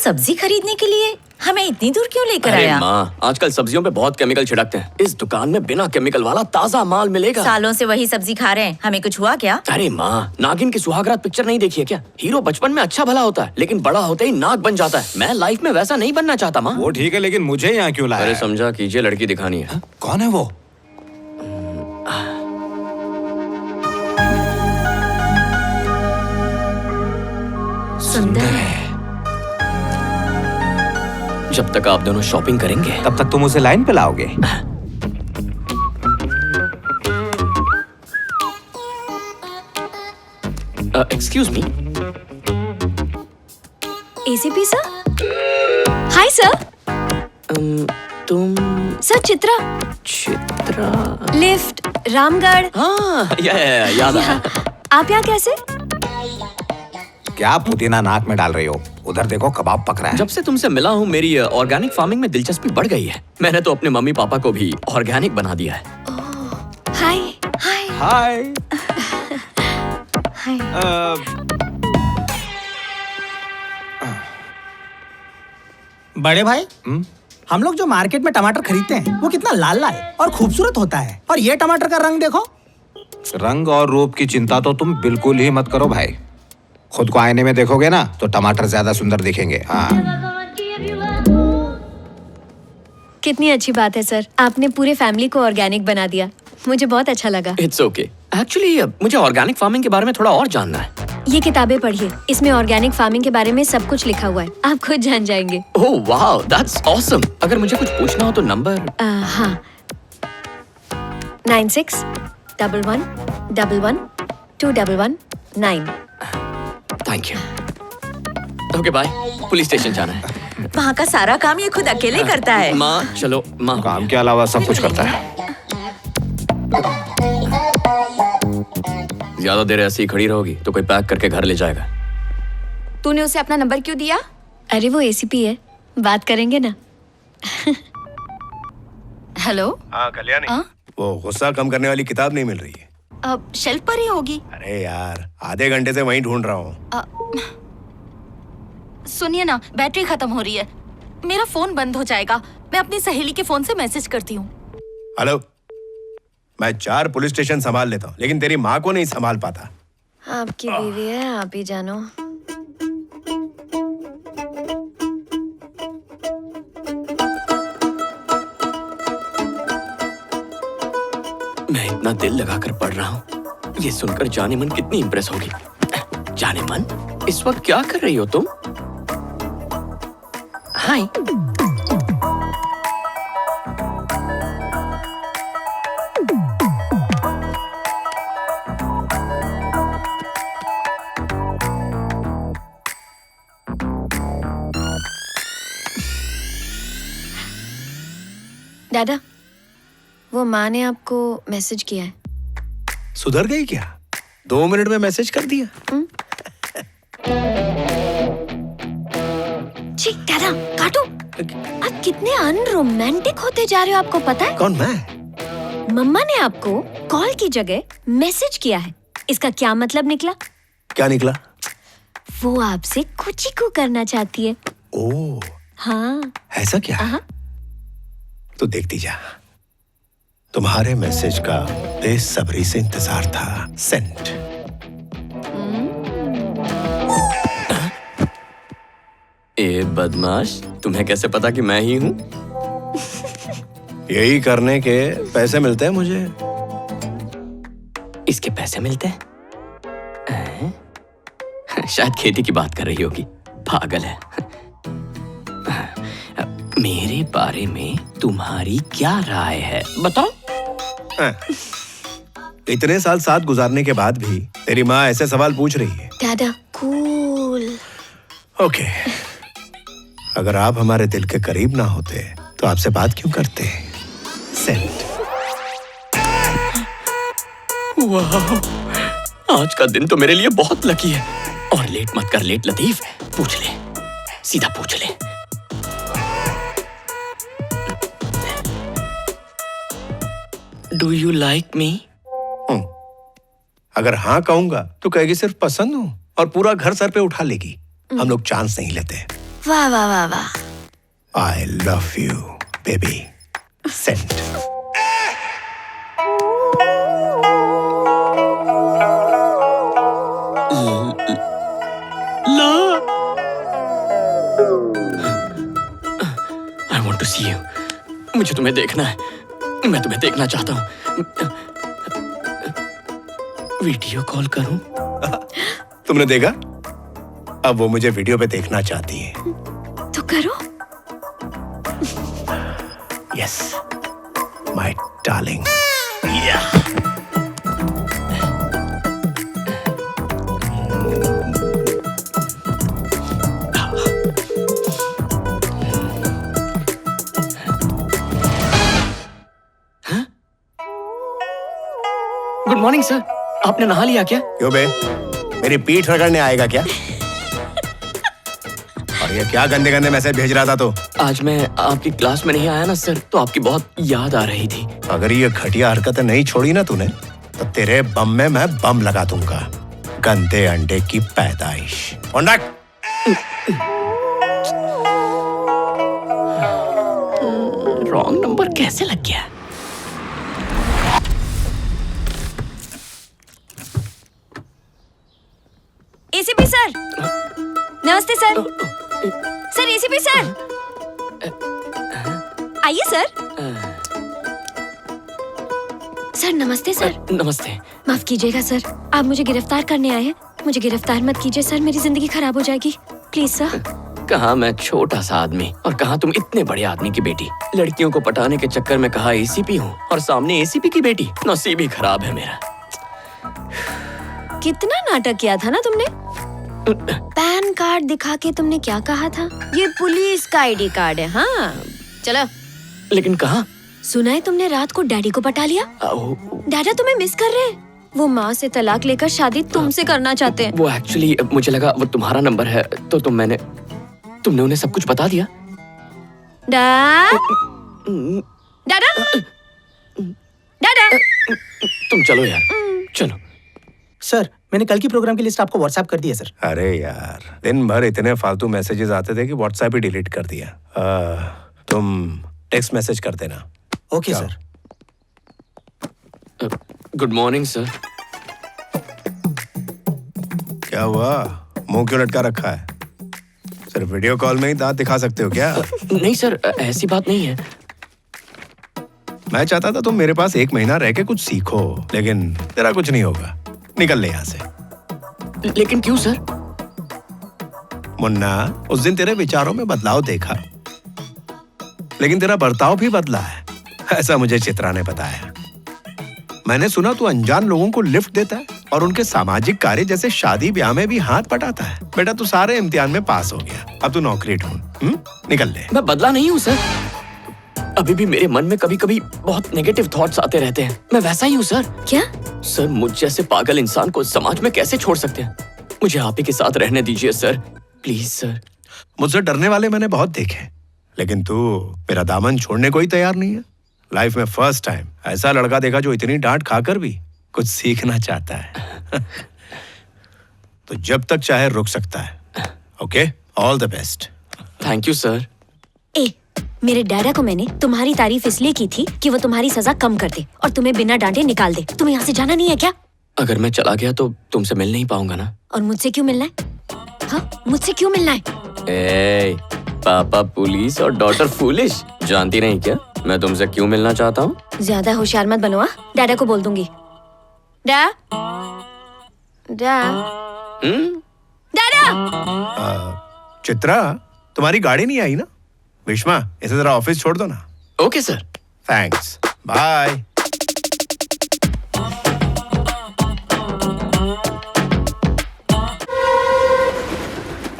सब्जी खरीदने के लिए हमें इतनी दूर क्यों लेकर अरे आया? माँ, आजकल सब्जियों पे बहुत केमिकल छिड़कते हैं। इस दुकान में बिना केमिकल वाला ताजा माल मिलेगा। सालों से वही सब्जी खा रहे हैं, हमें कुछ हुआ क्या? अरे माँ, नागिन की सुहागरात पिक्चर नहीं देखी है क्या? हीरो बचपन में अच्छा भला होता है, लेकिन बड़ा होते ही नाग बन जाता है। मैं लाइफ में वैसा नहीं बनना चाहता माँ। वो ठीक है, लेकिन मुझे यहाँ क्यों लाया? अरे समझा कीजिए, लड़की दिखानी है। कौन है वो? सुंदर है। जब तक आप दोनों शॉपिंग करेंगे तब तक तुम उसे लाइन पे लाओगे। Excuse me. ACP sir. Hi sir. तुम सर चित्रा। लिफ्ट रामगढ़। हाँ, याद आया। आप यहाँ कैसे? क्या पुदीना नाक में डाल रही हो? उधर देखो, कबाब पक रहा है। जब से तुमसे मिला हूँ मेरी ऑर्गेनिक फार्मिंग में दिलचस्पी बढ़ गई है। मैंने तो अपने मम्मी पापा को भी ऑर्गेनिक बना दिया है। हाय हाय हाय। हाय। बड़े भाई, हम लोग जो मार्केट में टमाटर खरीदते हैं वो कितना लाल लाल और खूबसूरत होता है, और ये टमाटर का रंग देखो। रंग और रूप की चिंता तो तुम बिल्कुल ही मत करो भाई। खुद को आईने में देखोगे ना तो टमाटर ज्यादा सुंदर दिखेंगे। हाँ। कितनी अच्छी बात है सर, आपने पूरे फैमिली को ऑर्गेनिक बना दिया। मुझे बहुत अच्छा लगा। It's okay. एक्चुअली मुझे ऑर्गेनिक फार्मिंग के बारे में थोड़ा और जानना है। ये किताबें पढ़िए, इसमें ऑर्गेनिक फार्मिंग के बारे में सब कुछ लिखा हुआ है, आप खुद जान जाएंगे। Oh wow, that's awesome. अगर मुझे कुछ पूछना हो तो नंबर। हाँ, 9611112119। Thank you. Okay bye. Police station जाना है। वहाँ का सारा काम ये खुद अकेले करता है। माँ चलो, माँ। काम के अलावा सब कुछ करता है। ज्यादा देर ऐसे ही खड़ी रहोगी तो कोई पैक करके घर ले जाएगा। तूने उसे अपना नंबर क्यों दिया? अरे वो एसीपी है, बात करेंगे ना। हेलो। हाँ कल्याणी, वो गुस्सा कम करने वाली किताब नहीं मिल रही है। अब शेल्फ पर ही होगी। अरे यार, आधे घंटे से वहीं ढूंढ रहा हूँ। सुनिए ना, बैटरी खत्म हो रही है, मेरा फोन बंद हो जाएगा। मैं अपनी सहेली के फोन से मैसेज करती हूँ। हेलो, मैं 4 पुलिस स्टेशन संभाल लेता हूँ, लेकिन तेरी माँ को नहीं संभाल पाता। आपकी बीवी है, आप ही जानो। मैं इतना दिल लगाकर पढ़ रहा हूँ, ये सुनकर जाने मन कितनी इम्प्रेस होगी। जाने मन, इस वक्त क्या कर रही हो तुम? हाय। दादा, वो माँ ने आपको मैसेज किया है। सुधर गई क्या? 2 मिनट में मैसेज कर दिया। छी, दादा काटो। आप कितने अनरोमांटिक होते जा रहे हो, आपको पता है? कौन, मैं? मम्मा ने आपको कॉल की जगह मैसेज किया है। इसका क्या मतलब निकला? क्या निकला? वो आपसे कुची को करना चाहती है। ओह, हाँ। ऐसा क्या? तो देखती जा, तुम्हारे मैसेज का बेसब्री से इंतजार था। सेंड। ए बदमाश, तुम्हें कैसे पता कि मैं ही हूँ? यही करने के पैसे मिलते हैं मुझे। इसके पैसे मिलते हैं? शायद खेती की बात कर रही होगी, पागल है। मेरे बारे में तुम्हारी क्या राय है, बताओ? इतने साल साथ गुजारने के बाद भी तेरी माँ ऐसे सवाल पूछ रही है। दादा कूल। ओके, अगर आप हमारे दिल के करीब ना होते तो आपसे बात क्यों करते? सेंड। वाह, आज का दिन तो मेरे लिए बहुत लकी है। और लेट मत कर लेट लतीफ, पूछ ले, सीधा पूछ ले। Do you like me? अगर हाँ कहूंगा तो कहेगी सिर्फ पसंद हूँ, और पूरा घर सर पे उठा लेगी। हम लोग चांस नहीं लेते। वाह वाह वाह वाह। I love you, baby. Sent. I want to see you. मुझे तुम्हें देखना है। मैं तुम्हें देखना चाहता हूँ। वीडियो कॉल करूं? तुमने देखा? अब वो मुझे वीडियो पे देखना चाहती है। तो करो। Yes, my darling. Good morning sir. आपने नहा लिया क्या? क्यों बे? मेरी पीठ रगड़ने आएगा क्या? और ये क्या गंदे गंदे मैसेज भेज रहा था तो? आज मैं आपकी क्लास में नहीं आया ना सर, तो आपकी बहुत याद आ रही थी। अगर ये घटिया हरकतें नहीं छोड़ी ना तूने, तो तेरे बम में मैं बम लगा दूंगा। गंदे अंडे की पैदाइश। रॉन्ग नंबर कैसे लग गया? ACP sir. नमस्ते सर। Sir ACP sir. आइए सर। सर नमस्ते सर। नमस्ते। माफ कीजिएगा सर, आप मुझे गिरफ्तार करने आए हैं। मुझे गिरफ्तार मत कीजिए सर, मेरी जिंदगी खराब हो जाएगी। Please sir. कहाँ मैं छोटा सा आदमी और कहाँ तुम इतने बड़े आदमी की बेटी। लड़कियों को पटाने के चक्कर में कहा एसीपी हूँ और सामने एसीपी की बेटी। नसीब ही खराब है मेरा। कितना नाटक किया था ना तुमने। पैन कार्ड दिखा के तुमने क्या कहा था? ये पुलिस का आईडी कार्ड है। हाँ चलो। लेकिन कहाँ? सुना है तुमने रात को डैडी को पटा लिया। डैडा तुम्हें मिस कर रहे हैं। वो माँ से तलाक लेकर शादी तुमसे करना चाहते हैं। वो एक्चुअली मुझे लगा वो तुम्हारा नंबर है, तो तुमने उन्हें सब कुछ बता दिया। डैडा डैडा तुम चलो यार, चलो। सर मैंने कल की प्रोग्राम की लिस्ट आपको व्हाट्सएप कर दी है सर। अरे यार, दिन भर इतने फालतू मैसेजेस आते थे कि व्हाट्सएप ही डिलीट कर दिया। तुम टेक्स्ट मैसेज कर देना। Okay sir. Good morning sir. क्या हुआ? मुंह क्यों लटका रखा है? सिर्फ वीडियो कॉल में ही दांत दिखा सकते हो क्या? नहीं सर, ऐसी बात नहीं है। मैं चाहता था तुम मेरे पास 1 महीना रह के कुछ सीखो, लेकिन तेरा कुछ नहीं होगा। निकल ले यहाँ से। लेकिन क्यों सर? मुन्ना, उस दिन तेरे विचारों में बदलाव देखा, लेकिन तेरा बर्ताव भी बदला है, ऐसा मुझे चित्रा ने बताया। मैंने सुना तू अनजान लोगों को लिफ्ट देता है और उनके सामाजिक कार्य जैसे शादी ब्याह में भी हाथ बटाता है। बेटा तू सारे इम्तिहान में पास हो गया, अब तू नौकरी ढूंढ। निकल ले। मैं बदला नहीं हूँ सर। अभी भी मेरे मन में कभी कभी बहुत नेगेटिव थॉट्स आते रहते हैं। मैं वैसा ही हूँ सर। क्या? सर मुझ जैसे पागल इंसान को समाज में कैसे छोड़ सकते हैं? मुझे आप ही के साथ रहने दीजिए सर, प्लीज सर। मुझसे डरने वाले मैंने बहुत देखे, लेकिन तू मेरा दामन छोड़ने को ही तैयार नहीं है। लाइफ में फर्स्ट टाइम ऐसा लड़का देखा जो इतनी डांट खाकर भी कुछ सीखना चाहता है। तो जब तक चाहे रुक सकता है। Okay, all the best. Thank you sir. मेरे डैडा को मैंने तुम्हारी तारीफ इसलिए की थी कि वो तुम्हारी सजा कम कर दे और तुम्हें बिना डांटे निकाल दे। तुम्हें यहाँ से जाना नहीं है क्या? अगर मैं चला गया तो तुमसे मिल नहीं पाऊंगा ना। और मुझसे क्यों मिलना है? हाँ, मुझसे क्यों मिलना है? पापा पुलिस और डॉटर फूलिश। जानती नहीं क्या मैं तुमसे क्यों मिलना चाहता हूँ? ज्यादा होशियार मत बनो। डैडा को बोल दूंगी। चित्रा, तुम्हारी गाड़ी नहीं आई ना? विश्वा, इसे जरा ऑफिस छोड़ दो ना। Okay sir. Thanks, bye.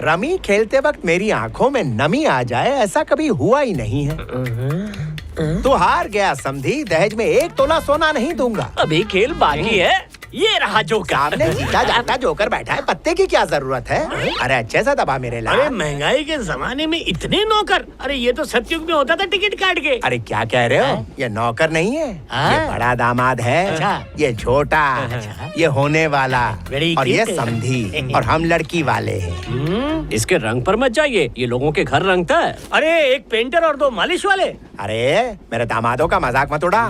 Rummy खेलते वक्त मेरी आंखों में नमी आ जाए, ऐसा कभी हुआ ही नहीं है। तू हार गया समधी, दहेज में 1 तोला सोना नहीं दूंगा। अभी खेल बाकी है। ये रहा जोकर। सामने जीता जाता जोकर बैठा है, पत्ते की क्या जरूरत है? अरे अच्छे से दबा मेरे लाल। अरे महंगाई के जमाने में इतने नौकर, अरे ये तो सतयुग में होता था टिकट काट के। अरे क्या कह रहे हो? ये नौकर नहीं है, ये बड़ा दामाद है। अच्छा। ये छोटा, ये होने वाला, Very और ये cute। समधी, और हम लड़की वाले हैं। इसके रंग पर मत जाइए, ये लोगों के घर रंगता है। अरे एक पेंटर और 2 मालिश वाले। अरे मेरे दामादों का मजाक मत उड़ा।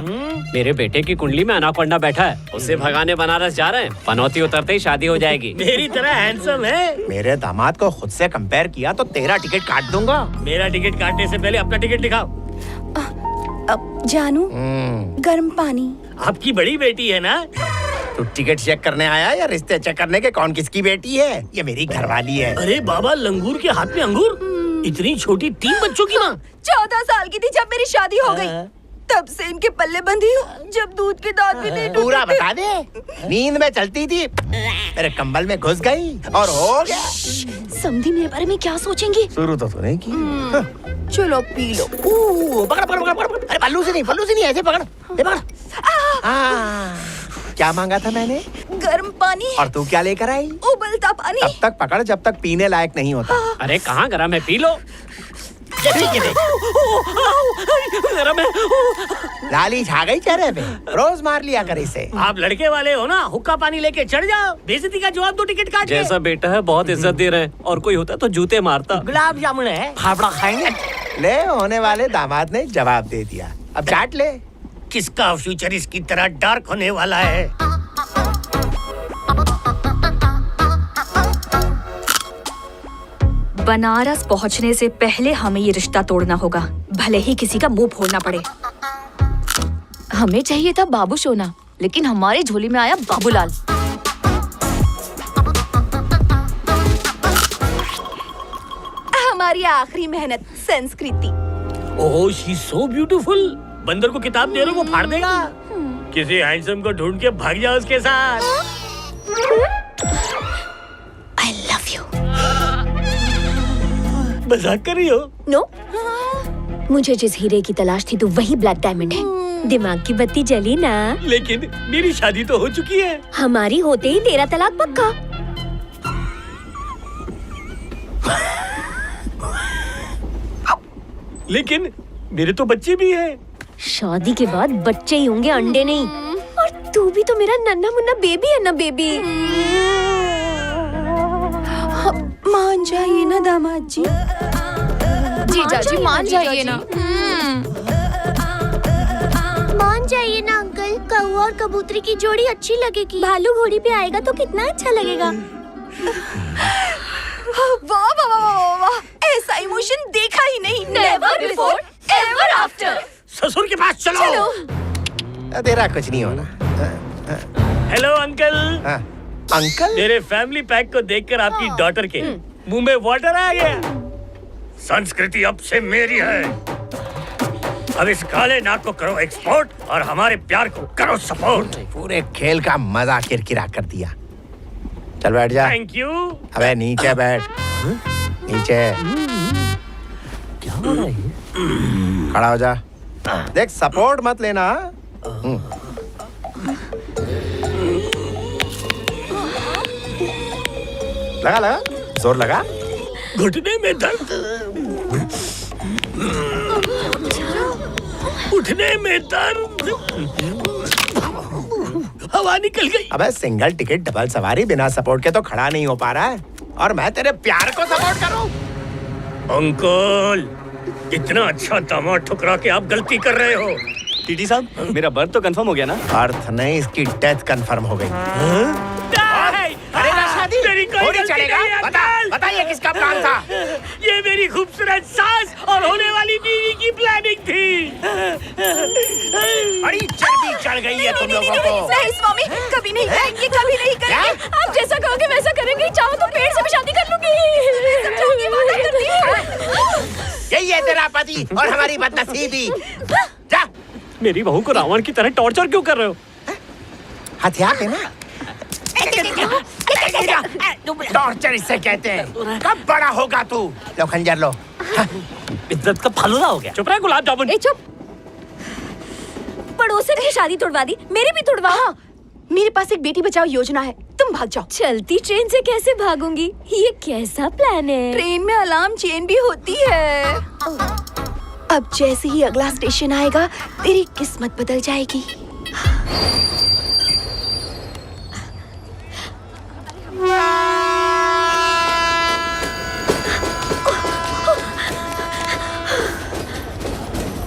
मेरे बेटे की कुंडली में अनाकोंडा बैठा है, उसे भगाने बनारस जा रहे हैं। पनौती उतरते ही शादी हो जाएगी। मेरी तरह हैंडसम है। मेरे दामाद को खुद से कंपेयर किया तो तेरा टिकट काट दूंगा। मेरा टिकट काटने से पहले अपना टिकट दिखाओ। अब जानू गर्म पानी। आपकी बड़ी बेटी है ना? तू टिकट चेक करने आया या रिश्ते चेक करने के कौन किसकी बेटी है? ये मेरी घरवाली है। अरे बाबा, लंगूर के हाथ में अंगूर, इतनी छोटी 3 बच्चों की माँ। 14 साल की थी जब मेरी शादी हो गई, तब से इनके पल्ले बंधी हूँ। जब दूध की दाद भी नहीं पूरा बता दे। नींद में चलती थी, मेरे कंबल में घुस गई और हो गया। समधी मेरे बारे में क्या सोचेंगी? शुरू तो तूने की। चलो पी लो। पकड़ पकड़ पकड़ पकड़। अरे पल्लू से नहीं, ऐसे पकड़, ये पकड़। क्या मांगा था मैंने? गर्म पानी। और तू क्या लेकर आई? उबलता पानी। तब तक पकड़ जब तक पीने लायक नहीं होता। अरे कहाँ गरम है, पी लो। ये देख। गरम है। लाली छा गई चेहरे पे, रोज मार लिया कर इसे। आप लड़के वाले हो ना, हुक्का पानी लेके चढ़ जाओ। बेइज्जती का जवाब दो टिकट काट के। जैसा बेटा है बहुत इज्जत दे रहे हैं, और कोई होता तो जूते मारता। गुलाब जामुन है, फाफड़ा खाएंगे। ले होने वाले दामाद ने जवाब दे दिया, अब चाट ले। किसका फ्यूचर इसकी तरह डार्क होने वाला है? बनारस पहुंचने से पहले हमें ये रिश्ता तोड़ना होगा, भले ही किसी का मुंह फोड़ना पड़े। हमें चाहिए था बाबू सोना, लेकिन हमारी झोली में आया बाबूलाल। हमारी आखिरी मेहनत संस्कृति। ओह, शी सो ब्यूटीफुल। बंदर को किताब दे रहे हो, वो फाड़ देगा। किसी हैंडसम को ढूंढ के भाग जाओ उसके साथ। I love you। मजाक कर रही हो? नो, मुझे जिस हीरे की तलाश थी तो वही ब्लैक डायमंड है। दिमाग की बत्ती जली ना? लेकिन मेरी शादी तो हो चुकी है। हमारी होते ही तेरा तलाक पक्का। लेकिन मेरे तो बच्चे भी हैं। शादी के बाद बच्चे ही होंगे, अंडे नहीं। और तू भी तो मेरा नन्हा मुन्ना बेबी है ना बेबी। मान जाइए ना दामाद जी। जीजा जी मान जाइए ना। मान जाइए ना अंकल, कौवा और कबूतरी की जोड़ी अच्छी लगेगी। भालू घोड़ी पे आएगा तो कितना अच्छा लगेगा। वाह वाह वाह वाह वाह, ऐसा इमोशन देखा ही नहीं। Never before ever after. ससुर के पास चलो। तेरा कुछ नहीं होना। Hello uncle. अंकल? मेरे फैमिली पैक को देखकर आपकी डॉटर के मुंह में वाटर आ गया। संस्कृति अब से मेरी है। अब इस काले नाक को करो एक्सपोर्ट और हमारे प्यार को करो सपोर्ट। पूरे खेल का मजा किरकिरा कर दिया। चल बैठ जा। Thank you. अबे नीचे बैठ। नीचे। क्या हो रहा है? खड़ा हो जा। देख, सपोर्ट मत लेना। लगा लगा, जोर लगा। घुटने में दर्द, उठने में दर्द, हवा निकल गई। अबे सिंगल टिकट डबल सवारी बिना सपोर्ट के तो खड़ा नहीं हो पा रहा है, और मैं तेरे प्यार को सपोर्ट करूं? अंकल, इतना अच्छा दामाद ठुकरा के आप गलती कर रहे हो। टीटी साहब, मेरा बर्थ तो कंफर्म हो गया ना? अर्थ नहीं, इसकी डेथ कंफर्म हो गई। अरे शादी मेरी कोई गलती चलेगा? नहीं है, बता, अंकल। बता ये किसका प्लान था? ये मेरी खूबसूरत सास और होने वाली बीवी की प्लानिंग थी। बड़ी चर्बी चढ़ गई है तुम लोगों को। नहीं स्वामी, कभी नहीं करेंगे, कभी नहीं करेंगे। आप जैसा कहोगे वैसा करेंगे। चाहो तो पेड़ से भी शादी कर लूंगी। समझोगी, वादा करती हूँ। यही है तेरा पति और हमारी बदनसीबी। जा। मेरी बहू को रावण की तरह टॉर्चर क्यों कर रहे हो? हथियार देना। टॉर्चर इसे कहते हैं। कब बड़ा होगा तू? लो खंजर लो। इज्जत का फालूदा हो गया। चुप रहे गुलाब जामुन। ए चुप। पड़ोसन की शादी तोड़वा दी, मेरी भी तोड़वा। मेरे पास एक बेटी बचाओ योजना है, तुम भाग जाओ। चलती ट्रेन से कैसे भागूंगी? ये कैसा प्लान है? ट्रेन में अलार्म चेन भी होती है। अब जैसे ही अगला स्टेशन आएगा तेरी किस्मत बदल जाएगी।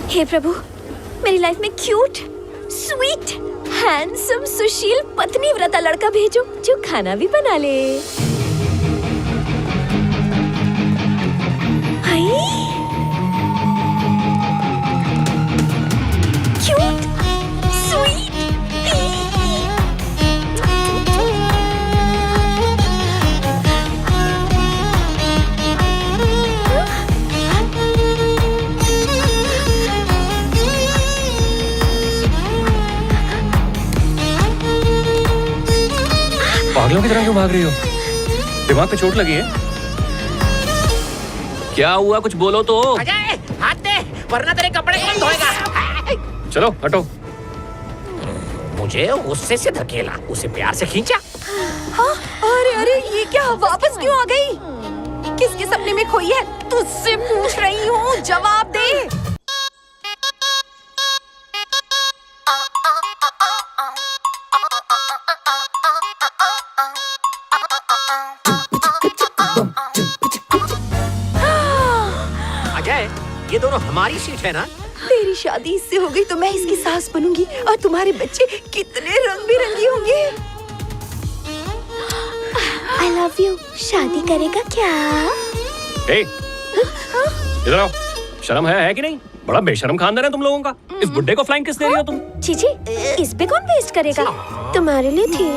हे प्रभु, मेरी लाइफ में क्यूट, स्वीट, हैंडसम, सुशील, पत्नी व्रता लड़का भेजो जो खाना भी बना ले। हाय, क्यूट, स्वीट। पागलों की तरह क्यों भाग रही हो? दिमाग पे चोट लगी है? क्या हुआ, कुछ बोलो तो। अजय, हाथ दे वरना तेरे कपड़े कौन धोएगा। चलो हटो। मुझे उससे से धकेला, उसे प्यार से खींचा। हाँ? अरे अरे ये क्या, वापस क्यों आ गई? किसके सपने में खोई है? तुझसे पूछ रही हूँ, जवाब दे। अजय, ये दोनों हमारी सीट है ना? तेरी शादी इससे हो गई तो मैं इसकी सास बनूंगी और तुम्हारे बच्चे कितने रंग बिरंगी होंगे। I love you. शादी करेगा क्या? इधर आओ। शर्म है कि नहीं? बड़ा बेशर्म खानदान है तुम लोगों का। इस बुड्ढे को फ्लाइंग किस दे रही हो तुम? चीची, इस पे कौन वेस्ट करेगा? तुम्हारे लिए थी।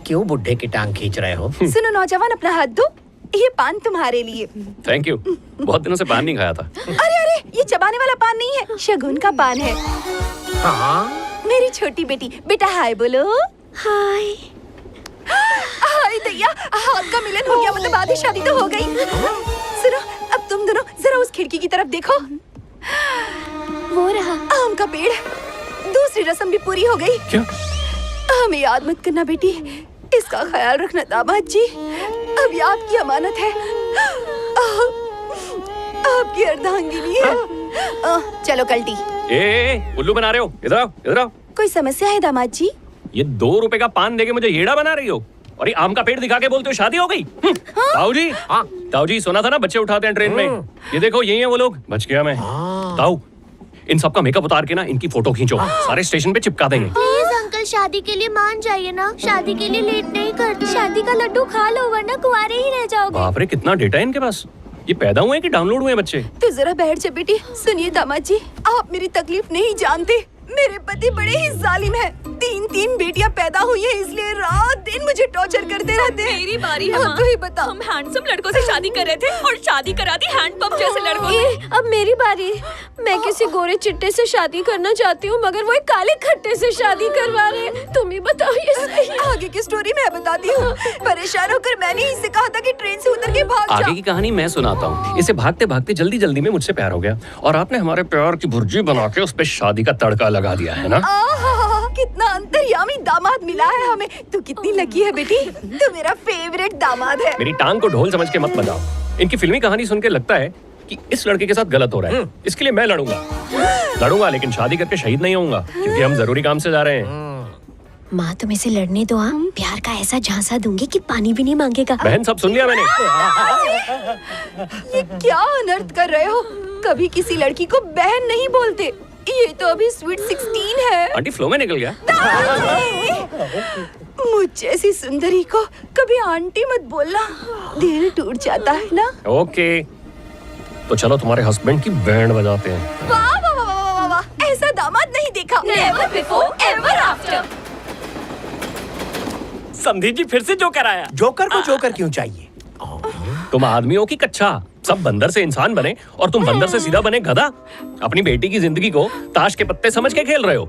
क्यों बुड्ढे की टांग खींच रहे हो? सुनो नौजवान, अपना हाथ दो, ये पान तुम्हारे लिए। Thank you. बहुत दिनों से पान नहीं खाया था। अरे अरे, ये चबाने वाला पान नहीं है, शगुन का पान है। हाँ? मेरी छोटी बेटी, बेटा हाय बोलो। हाय। हाय दैया, हाथ का मिलन हो गया, मतलब आधी शादी तो हो गई। सुनो, अब तुम दोनों जरा उस खिड़की की तरफ देखो। वो रहा आम का पेड़। दूसरी रस्म भी पूरी हो गई। क्या? हमें याद मत करना बेटी, इसका ख्याल रखना दामाद जी। अब ये आपकी अमानत है, आपकी अर्धांगिनी है। चलो कल्टी। उल्लू बना रहे हो? इधर आओ, इधर आओ। कोई समस्या है दामाद जी? ये 2 रुपए का पान देके मुझे येड़ा बना रही हो और ये आम का पेड़ दिखा के बोलते हो शादी हो गई? ताऊ जी, ताऊ जी, सुना था ना बच्चे उठाते हैं ट्रेन में। ये देखो यही है वो लोग। बच गया मैं। ताऊ, इन सबका मेकअप उतार के ना इनकी फोटो खींचो, सारे स्टेशन पे चिपका देंगे। प्लीज अंकल, शादी के लिए मान जाइए ना। शादी के लिए लेट नहीं करते। शादी का लड्डू खा लो वरना कुंवारे ही रह जाओगे। बाप रे, कितना डेटा है इनके पास। ये पैदा हुए हैं कि डाउनलोड हुए हैं बच्चे? तो जरा बैठ जा बेटी। सुनिए दामाद जी, आप मेरी तकलीफ नहीं जानते। मेरे पति बड़े ही जालिम हैं। 3 बेटियां पैदा हुई हैं, इसलिए रात दिन मुझे टॉर्चर करते रहते हैं। मेरी बारी है माँ। तो ही बता। हम हैंडसम लड़कों से शादी कर रहे थे और शादी करा दी हैंडपंप जैसे लड़कों से। अब मेरी बारी। मैं किसी गोरे चिट्टे से शादी करना चाहती हूँ, मगर वो एक काले खट्टे से शादी करवा रहे हैं। तुम ही बताओ ये सही है? आगे की स्टोरी मैं बताती हूँ। परेशान होकर मैंने इससे कहा था कि ट्रेन से उतर के भाग जा। आगे की कहानी मैं सुनाता हूँ। इसे भागते भागते जल्दी जल्दी में मुझसे प्यार हो गया और आपने हमारे प्यार की भुर्जी बना के उस पे शादी का तड़का लगा दिया है ना। कितना अंतर्यामी दामाद मिला है हमें। तू कितनी लकी है बेटी, तू मेरा फेवरेट दामाद है। मेरी टांग को ढोल समझ के मत बजाओ। इनकी फिल्मी कहानी सुन के लगता है कि इस लड़के के साथ गलत हो रहा है। इसके लिए मैं लड़ूंगा, लेकिन शादी करके शहीद नहीं होऊंगा, क्योंकि हम जरूरी काम से जा रहे हैं। माँ तुम इसे लड़ने दो। प्यार का ऐसा झांसा दूंगी कि पानी भी नहीं मांगेगा। बहन, सब सुन लिया मैंने। ये क्या अनर्थ कर रहे हो? कभी किसी लड़की को बहन नहीं बोलते। ये तो अभी स्वीट 16 है। आंटी फ्लो में निकल गया। मुझ जैसी सुंदरी को कभी आंटी मत बोलना, दिल टूट जाता है ना। ओके, तो चलो तुम्हारे हस्बैंड की बैंड बजाते हैं। वाह वाह वाह वाह वाह वाह, ऐसा दामाद नहीं देखा। Never before, ever after। Sandeep ji फिर से जोकर आया। जोकर को जोकर क्यों चाहिए? तुम आदमियों की कच्चा, सब बंदर से इंसान बने और तुम बंदर से सीधा बने गधा। अपनी बेटी की जिंदगी को ताश के पत्ते समझ के खेल रहे हो।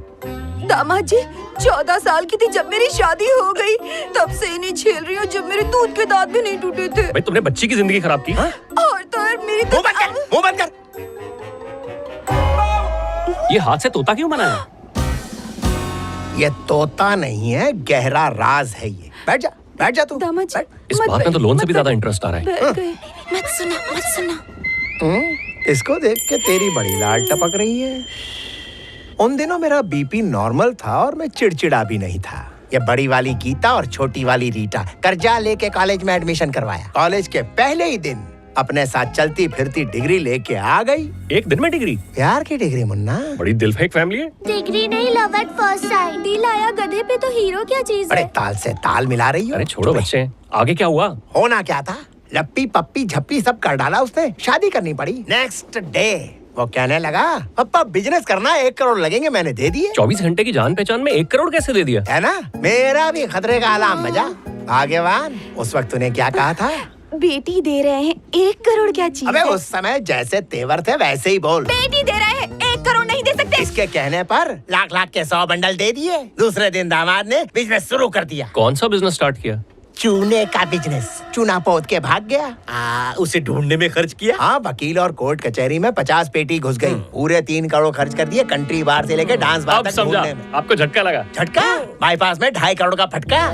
दामाद जी 14 साल की थी जब मेरी शादी हो गई, तब से इन्हें झेल रही हूँ जब मेरे दूध के दांत भी नहीं टूटे थे। भाई तुमने बच्ची की जिंदगी खराब की। और तो और मेरी मुंह बंद कर, मुंह बंद कर। ये हाथ से तोता क्यों बनाया? ये तोता नहीं है, गहरा राज है ये। बैठ जा तू। दामाद जी, बैठ। इस बात में तो लोन से भी ज्यादा इंटरेस्ट आ रहा है। बैठ गए। मत सुना। इसको देख के तेरी बड़ी लाल टपक रही है। उन दिनों मेरा बीपी नॉर्मल था और मैं चिड़चिड़ा भी नहीं था। ये बड़ी वाली गीता और छोटी वाली रीटा कर्जा लेके कॉलेज में एडमिशन करवाया। कॉलेज के पहले ही दिन अपने साथ चलती फिरती डिग्री लेके आ गई। एक दिन में डिग्री? प्यार की डिग्री मुन्ना। बड़ी दिलफेक फैमिली है। डिग्री नहीं, लव एट फर्स्ट साइट। दिल आया गधे पे तो हीरो क्या चीज अरे है? ताल से ताल मिला रही हो। अरे छोड़ो बच्चे, आगे क्या हुआ? होना क्या था, लप्पी पप्पी झप्पी सब कर डाला उसने। शादी करनी पड़ी। नेक्स्ट डे वो कहने लगा, पापा बिजनेस करना 1 करोड़ लगेंगे, मैंने दे दिए। 24 घंटे की जान पहचान में 1 करोड़ कैसे दे दिया? है ना, मेरा भी खतरे का अलार्म बजा। भाग्यवान, उस वक्त तूने क्या कहा था? बेटी दे रहे हैं, 1 करोड़ क्या चीज अबे है? उस समय जैसे तेवर थे वैसे ही बोल। बेटी दे रहे हैं, 1 करोड़ नहीं दे सकते। इसके कहने पर लाख के 100 बंडल दे दिए। दूसरे दिन दामाद ने बिजनेस शुरू कर दिया। कौन सा बिजनेस स्टार्ट किया? चूने का बिजनेस। चूना पोत के भाग गया। उसे ढूंढने में खर्च किया। हाँ, वकील और कोर्ट कचहरी में 50 पेटी घुस गई। पूरे 3 करोड़ खर्च कर दिए, कंट्री बार से लेके डांस बार अब तक समझा, ढूंढने में। आपको झटका लगा। झटका? बाईपास में 2.5 करोड़ का फटका।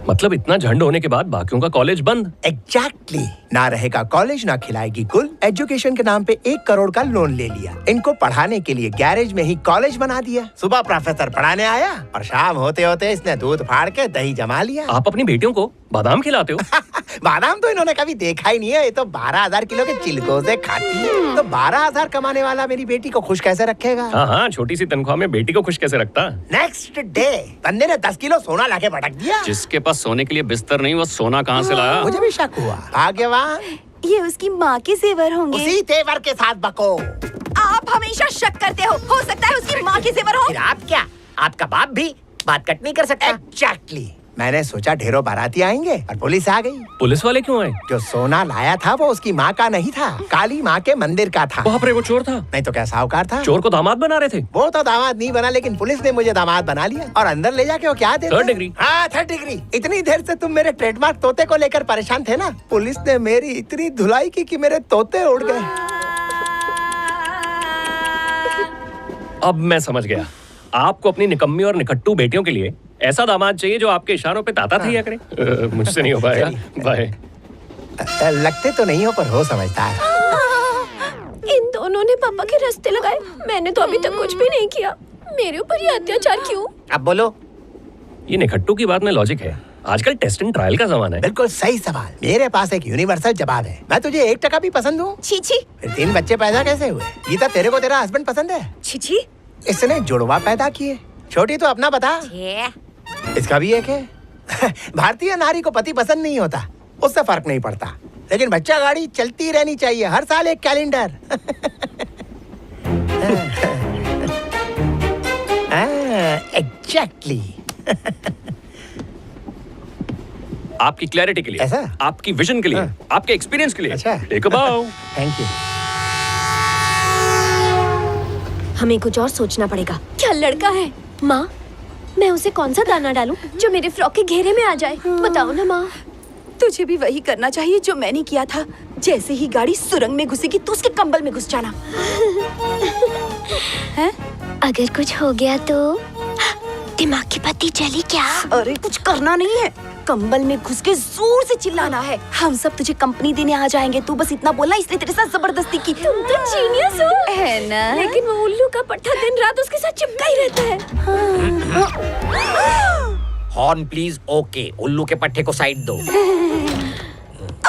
मतलब इतना झंड होने के बाद बाकियों का कॉलेज बंद? एग्जैक्टली। ना रहेगा कॉलेज ना खिलाएगी कुल। एजुकेशन के नाम पे 1 करोड़ का लोन ले लिया। इनको पढ़ाने के लिए गैरेज में ही कॉलेज बना दिया। सुबह प्रोफेसर पढ़ाने आया और शाम होते होते इसने दूध फाड़ के दही जमा लिया। आप अपनी बेटियों को बादाम खिलाते हो? बादाम तो इन्होंने कभी देखा ही नहीं है। ये तो 12,000 किलो के चिलगोजे खाती है। तो 12,000 कमाने वाला मेरी बेटी को खुश कैसे रखेगा? हाँ, छोटी सी तनख्वाह में बेटी को खुश कैसे रखता? नेक्स्ट डे बंदे ने 10 किलो सोना लाके पटक दिया। जिसके पास सोने के लिए बिस्तर नहीं, वो सोना कहाँ से लाया? मुझे भी शक हुआ। भाग्यवान, ये उसकी माँ के जेवर होंगे। उसी तेवर के साथ बको। आप हमेशा शक करते हो सकता है उसकी माँ के जेवर हो। फिर आप क्या, आपका बाप भी बात कट नहीं कर सकता? एग्जैक्टली। मैंने सोचा ढेरों बाराती आएंगे और पुलिस आ गई। पुलिस वाले क्यों आए? जो सोना लाया था वो उसकी माँ का नहीं था, काली माँ के मंदिर का था। बाप रे, वो चोर था? नहीं तो क्या साहूकार था। चोर को दामाद बना रहे थे? वो तो दामाद नहीं बना, लेकिन पुलिस ने मुझे दामाद बना लिया और अंदर ले जाके वो क्या देते? 3rd degree. हाँ, 3rd डिग्री। इतनी देर से तुम मेरे ट्रेडमार्क तोते को लेकर परेशान थे ना, पुलिस ने मेरी इतनी धुलाई की कि मेरे तोते उड़ गए। अब मैं समझ गया। आपको अपनी निकम्मी और निकट्टू बेटियों के लिए ऐसा दामाद चाहिए जो आपके इशारों पे ताता थैया करे। मुझसे नहीं हो पाएगा। बाय। लगते तो नहीं हो पर हो समझदार। इन दोनों ने पापा के रास्ते लगाए। मैंने तो अभी तक कुछ भी नहीं किया। मेरे ऊपर ये अत्याचार क्यों? अब बोलो। ये निकट्टू की बात में लॉजिक है। आजकल टेस्ट एंड ट्रायल का जमाना है। बिल्कुल सही सवाल। मेरे पास एक यूनिवर्सल जवाब है। मैं तुझे 1% भी पसंद हूँ? छी छी। फिर 3 बच्चे पैदा कैसे हुए? गीता, तेरे को तेरा हस्बैंड पसंद है? छी छी। इसने जुड़वा पैदा किए। छोटी तो अपना बता। इसका भी एक है। भारतीय नारी को पति पसंद नहीं होता, उससे फर्क नहीं पड़ता, लेकिन बच्चा गाड़ी चलती रहनी चाहिए, हर साल एक कैलेंडर। एग्जैक्टली। आपकी क्लैरिटी के लिए, ऐसा? आपकी विजन के लिए, आपके एक्सपीरियंस के लिए। अच्छा। टेक अ बाउ। Thank you. हमें कुछ और सोचना पड़ेगा। क्या लड़का है? माँ, मैं उसे कौन सा दाना डालूं जो मेरे फ्रॉक के घेरे में आ जाए? बताओ ना माँ। तुझे भी वही करना चाहिए जो मैंने किया था। जैसे ही गाड़ी सुरंग में घुसेगी तो उसके कंबल में घुस जाना। हैं? अगर कुछ हो गया तो? दिमाग की बत्ती जली क्या? अरे कुछ करना नहीं है, कंबल में घुस के जोर से चिल्लाना है। हम सब तुझे कंपनी देने आ जाएंगे, तू बस इतना बोलना, इसने तेरे साथ जबरदस्ती की। तुम तो जीनियस हो। है ना? लेकिन वो उल्लू का पट्टा दिन रात उसके साथ चिपका ही रहता है। Horn please. ओके, उल्लू के पट्टे को साइड दो।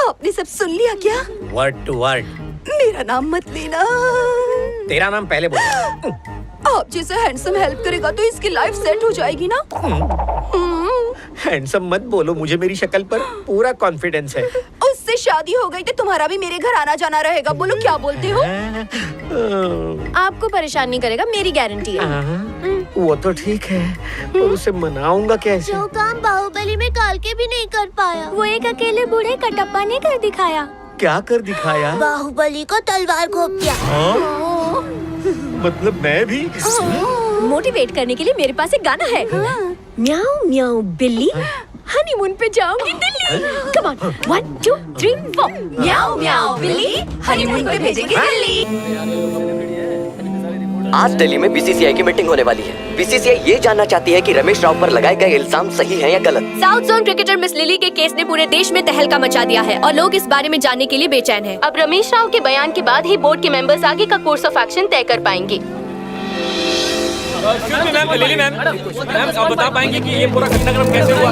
आपने सब सुन लिया क्या? Word to word. मेरा नाम मत लेना। तेरा नाम पहले बोलो। आप जैसे हैंडसम हेल्प करेगा तो इसकी लाइफ सेट हो जाएगी ना। हैंडसम मत बोलो, मुझे मेरी शक्ल पर पूरा कॉन्फिडेंस है। उससे शादी हो गई तो तुम्हारा भी मेरे घर आना जाना रहेगा। बोलो क्या बोलते हो? आपको परेशान नहीं करेगा, मेरी गारंटी है। वो तो ठीक है, पर उसे मनाऊंगा कैसे? जो काम बाहुबली में काल के भी नहीं कर पाया, वो एक अकेले बूढ़े कटप्पा ने कर दिखाया। क्या कर दिखाया? बाहुबली को तलवार घोंप दिया। मतलब मैं भी? मोटिवेट करने के लिए मेरे पास एक गाना है। म्याऊ म्याऊ बिल्ली, हनीमून पे जाऊंगी दिल्ली। Come on, 1 2 3 4। म्याऊ म्याऊ बिल्ली, हनीमून पे भेजेंगे दिल्ली। आज दिल्ली में बीसीसीआई की मीटिंग होने वाली है। बीसीसीआई ये जानना चाहती है कि रमेश राव पर लगाए गए इल्जाम सही है या गलत। South zone cricketer miss lily के केस ने पूरे देश में तहलका मचा दिया है और लोग इस बारे में जानने के लिए बेचैन हैं। अब रमेश राव के बयान के बाद ही बोर्ड के मेंबर्स आगे का कोर्स ऑफ एक्शन तय कर पाएंगे। मैम आप बता पाएंगे कि ये पूरा घटनाक्रम कैसे हुआ?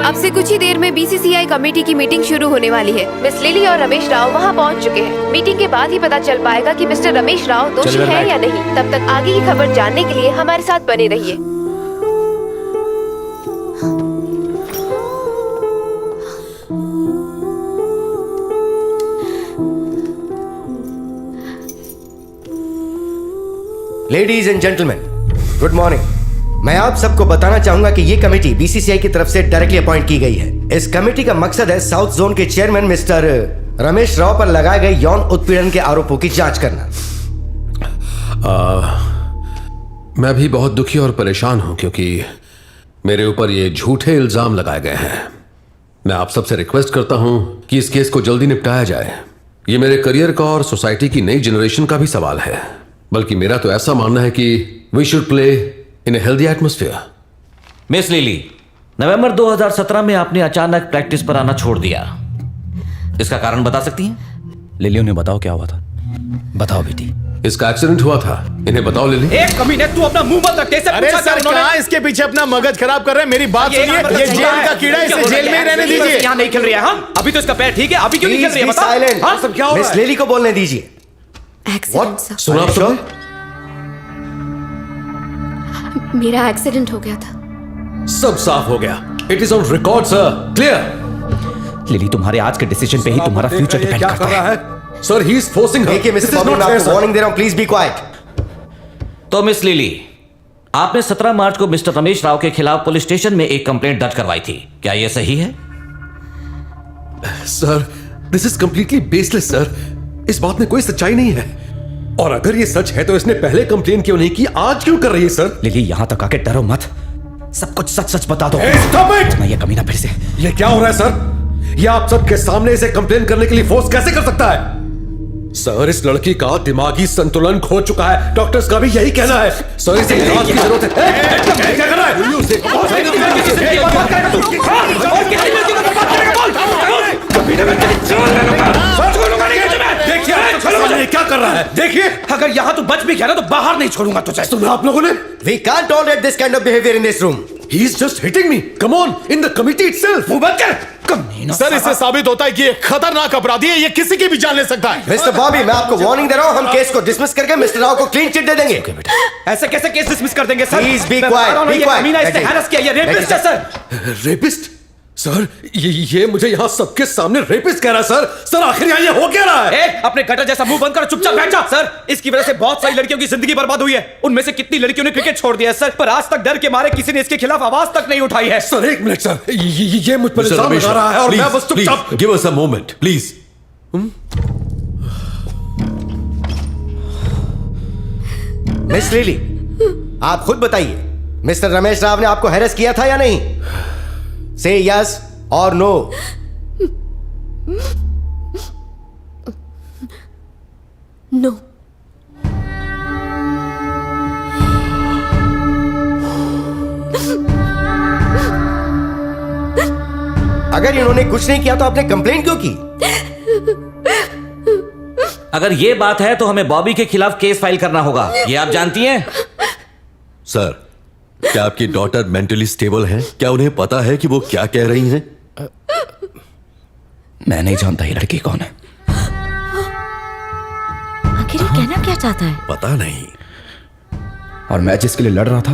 अब से कुछ ही देर में बीसीसीआई कमेटी की मीटिंग शुरू होने वाली है। मिस लिली और रमेश राव वहां पहुंच चुके हैं। मीटिंग के बाद ही पता चल पाएगा कि मिस्टर रमेश राव दोषी है या नहीं। तब तक आगे की खबर जानने के लिए हमारे साथ बने रहिए। Ladies and gentleman, good morning. मैं आप सबको बताना चाहूंगा कि ये कमेटी बीसीसीआई की तरफ से डायरेक्टली अपॉइंट की गई है। इस कमेटी का मकसद है साउथ जोन के चेयरमैन मिस्टर रमेश राव पर लगाए गए यौन उत्पीड़न के आरोपों की जांच करना। मैं भी बहुत दुखी और परेशान हूं क्योंकि मेरे ऊपर ये झूठे इल्जाम लगाए गए हैं। मैं आप सबसे रिक्वेस्ट करता हूं कि इस केस को जल्दी निपटाया जाए। ये मेरे करियर का और सोसाइटी की नई जनरेशन का भी सवाल है। बल्कि मेरा तो ऐसा मानना है कि we should play in a healthy atmosphere. Miss Lily, नवंबर 2017 में आपने अचानक प्रैक्टिस पर आना छोड़ दिया। इसका कारण बता सकती हैं? लिली, उन्हें बताओ क्या हुआ था। बताओ बेटी। इसका एक्सीडेंट हुआ था। इन्हें बताओ लिली। एक कमीने, तू अपना मुंह बंद रख। कैसे अरे सर, कहाँ इसके पीछे अपना मगज खराब कर रहे हैं? मेरी बात सुनिए, ये जेल का कीड़ा, इसे जेल में ही रहने दीजिए। यहाँ नहीं खेल रही है। हाँ, अभी तो इसका पैर ठीक है, अभी क्यों नहीं खेल रही है? बता। साइलेंट। हाँ, सब क्या हो रहा है? मिस लिली को बोलने दीजिए। सुना आप सबने? मेरा एक्सीडेंट हो गया था। सब साफ हो गया। It is on record sir. Clear. Lily, तुम्हारे आज के डिसीजन पे ही तुम्हारा फ्यूचर डिपेंड करता है। Sir, he is forcing her. देखिए मिस्टर बॉबी, मैं आपको वार्निंग दे रहा हूं, प्लीज बी क्वाइट। तो मिस लिली, आपने 17 मार्च को मिस्टर रमेश राव के खिलाफ पुलिस स्टेशन में एक कंप्लेंट दर्ज करवाई थी, क्या यह सही है? Sir, this is completely baseless sir. इस बात में कोई सच्चाई नहीं है। और अगर ये सच है तो इसने पहले कंप्लेन क्यों नहीं की, आज क्यों कर रही है सर? लिली, यहां तक आके डरो मत, सब कुछ सच सच बता दो। Stop it! ये कमीना फिर से। ये क्या हो रहा है सर? ये आप सबके सामने इसे कंप्लेन करने के लिए फोर्स कैसे कर सकता है? सर, इस लड़की का दिमागी संतुलन खो चुका है। डॉक्टर्स का भी यही कहना है। सर, इसे इलाज की जरूरत है। क्या कर रहा है? देखिए क्या कर रहा है। देखिए, अगर यहाँ तू बच भी गया ना तो बाहर नहीं छोड़ूंगा तुझे। सुना आप लोगों ने? We can't tolerate this kind of behavior in this room. He is just hitting me. Come on, in the committee itself. मुंह बंद कर। सर, इससे साबित होता है कि ये खतरनाक अपराधी है। ये किसी की भी जान ले सकता है। मिस्टर बॉबी, मैं आपको वार्निंग दे रहा हूं, हम केस को डिसमिस करके मिस्टर राव को क्लीन चिट दे देंगे। ऐसे कैसे केस डिसमिस कर देंगे sir? Please be quiet, be quiet. कमीना इसने हैरेस किया, ये रेपिस्ट है सर। रेपिस्ट? सर, ये मुझे यहाँ सबके सामने रेपिस्ट कह रहा है सर। सर, आखिर यहाँ ये हो क्या रहा है? अपने गटर जैसा मुंह बंद कर चुपचाप बैठ जा। सर, इसकी वजह से बहुत सारी लड़कियों की जिंदगी बर्बाद हुई है। उनमें से कितनी लड़कियों ने क्रिकेट छोड़ दिया है सर, पर आज तक डर के मारे किसी ने इसके खिलाफ आवाज तक नहीं उठाई है। सर, एक मिनट सर, ये मुझ पर इल्जाम लगा रहा है और मैं बस चुपचाप। Give us a moment please. Miss lily, आप खुद बताइए, मिस्टर रमेश राव ने आपको हैरेस किया था या नहीं? से यस और नो। नो। अगर इन्होंने कुछ नहीं किया तो आपने कंप्लेंट क्यों की? अगर ये बात है तो हमें बॉबी के खिलाफ केस फाइल करना होगा, ये आप जानती हैं? सर, क्या आपकी डॉटर मेंटली स्टेबल है? क्या उन्हें पता है कि वो क्या कह रही हैं? मैं नहीं जानता ये लड़की कौन है। आखिर ये कहना क्या चाहता है? पता नहीं। और मैं जिसके लिए लड़ रहा था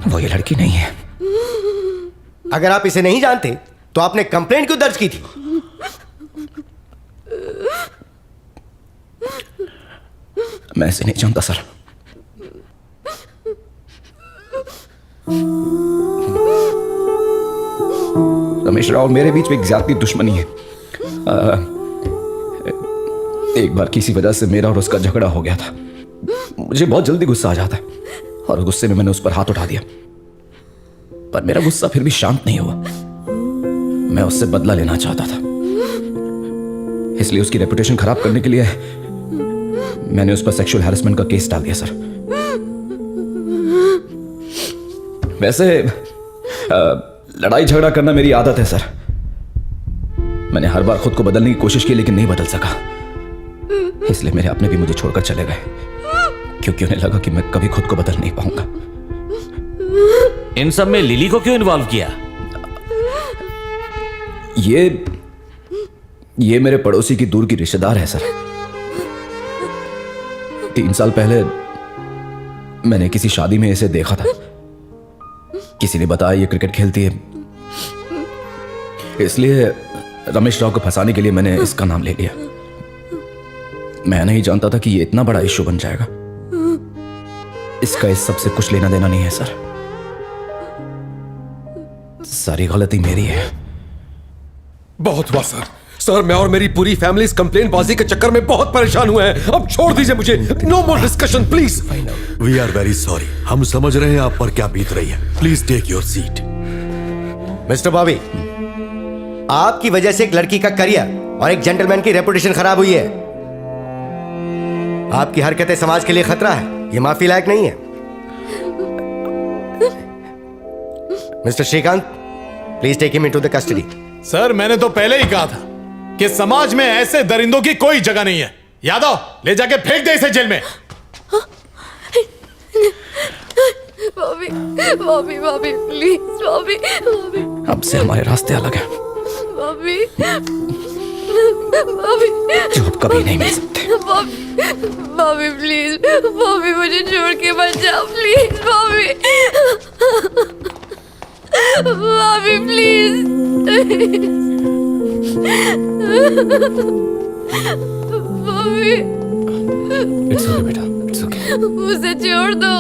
वो ये लड़की नहीं है। अगर आप इसे नहीं जानते तो आपने कंप्लेंट क्यों दर्ज की थी? मैं इसे नहीं जानता सर। रमेश राव और मेरे बीच में एक ज्यादा दुश्मनी है। एक बार किसी वजह से मेरा और उसका झगड़ा हो गया था। मुझे बहुत जल्दी गुस्सा आ जाता है और गुस्से में मैंने उस पर हाथ उठा दिया, पर मेरा गुस्सा फिर भी शांत नहीं हुआ। मैं उससे बदला लेना चाहता था, इसलिए उसकी रेपुटेशन खराब करने के लिए मैंने उस पर सेक्सुअल हैरेसमेंट का केस डाल दिया सर। वैसे लड़ाई झगड़ा करना मेरी आदत है सर। मैंने हर बार खुद को बदलने की कोशिश की लेकिन नहीं बदल सका, इसलिए मेरे अपने भी मुझे छोड़कर चले गए, क्योंकि उन्हें लगा कि मैं कभी खुद को बदल नहीं पाऊंगा। इन सब में लिली को क्यों इन्वॉल्व किया? ये मेरे पड़ोसी की दूर की रिश्तेदार है सर। 3 साल पहले मैंने किसी शादी में इसे देखा था। किसी ने बताया ये क्रिकेट खेलती है, इसलिए रमेश राव को फंसाने के लिए मैंने इसका नाम ले लिया। मैं नहीं जानता था कि ये इतना बड़ा इश्यू बन जाएगा। इसका इस सब से कुछ लेना देना नहीं है सर। सारी गलती मेरी है। बहुत हुआ सर। सर, मैं और मेरी पूरी फैमिली इस कंप्लेंट बाजी के चक्कर में बहुत परेशान हुए हैं। अब छोड़ दीजिए मुझे। No more discussion please. We are very sorry. हम समझ रहे हैं आप पर क्या बीत रही है। Please take your seat. Mister Bobby, आपकी वजह से एक लड़की का करियर और एक जेंटलमैन की रेपुटेशन खराब हुई है। आपकी हरकतें समाज के लिए खतरा है। ये माफी लायक नहीं है। Mister Shrikant, please take him into the custody. Sir, मैंने तो पहले ही कहा था कि समाज में ऐसे दरिंदों की कोई जगह नहीं है। यादव, ले जाके फेंक दे इसे जेल में। बॉबी, बॉबी, बॉबी, प्लीज, बॉबी, बॉबी। अब से हमारे रास्ते अलग हैं। बॉबी, बॉबी, जो अब कभी नहीं मिल सकते। बॉबी, बॉबी, प्लीज, बॉबी, मुझे छोड़ के मत जाओ, please, Bobby, Bobby, please, Bobby. It's okay बेटा, इट्स ओके। मुझे छोड़ दो।